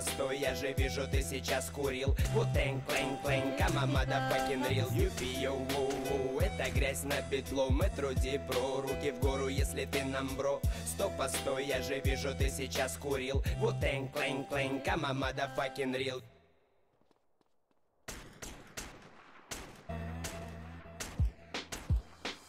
постой, я же вижу, ты сейчас курил. Wu-Tang, clang, clang, come on, motherfucking real. Юпи-йоу-воу-воу, это грязь на петлу. Мы труди про, руки в гору, если ты нам бро. Стоп, постой, я же вижу, ты сейчас курил. Wu-Tang, clang, clang, come on, motherfucking real.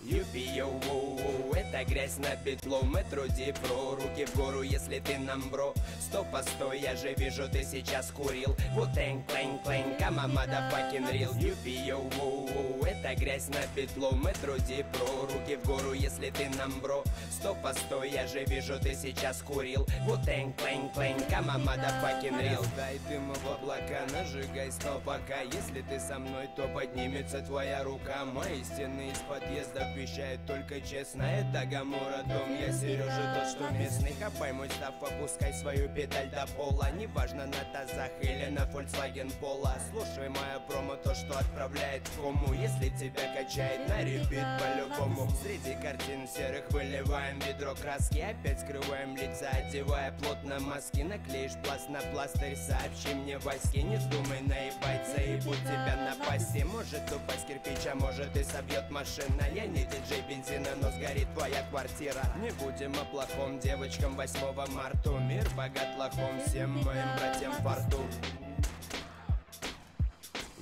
Юпи-йоу-воу-воу, это грязь на петлу. Мы труди про, руки в гору, если ты нам бро. Стоп, постой, я же вижу, ты сейчас курил. Wu-Tang, clang, clang, come on, motherfucking real. Юпи-йоу-воу-воу, это грязь на петлу. Мы труди про, руки в гору, если ты нам бро. Стоп, постой, я же вижу, ты сейчас курил. Wu-Tang, clang, clang, come on, motherfucking real. Дай дыма в облака, нажигай столбака. Если ты со мной, то поднимется твоя рука. Мои стены из подъезда вещает только честно. Это Гамора дом, я Сережа тот, что местный. Хапай мой став, опускай свою педаль до пола. Неважно на тазах или на Volkswagen Polo. Слушай моя промо, то, что отправляет в кому. Если тебя качает на репит по-любому. Среди картин серых выливаем ведро краски. Опять скрываем лица, одевая плотно маски. Наклеишь пласт на пластырь, сообщи мне Ваське. Не вздумай наебать, заебу тебя на пасе. Может упасть кирпич, а может и собьет машина. Я не диджей бензина, но сгорит твоя квартира. Не будем о плохом девочкам 8 марта. Мир богат лохом, всем моим братьям фарту.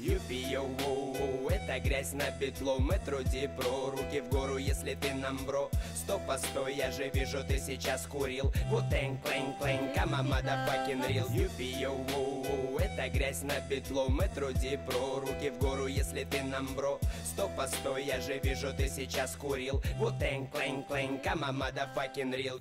Юпи-йоу-воу-воу, это грязь на петлу. Мы труди про, руки в гору, если ты нам бро. Стоп, постой, я же вижу, ты сейчас курил. Wu-Tang, clang, clang, come on, motherfucking real. Юпи-йоу-воу-воу, это грязь на петлу. Мы труди про, руки в гору, если ты нам бро. Стоп, постой, я же вижу, ты сейчас курил. Wu-Tang, clang, clang, come on, motherfucking real.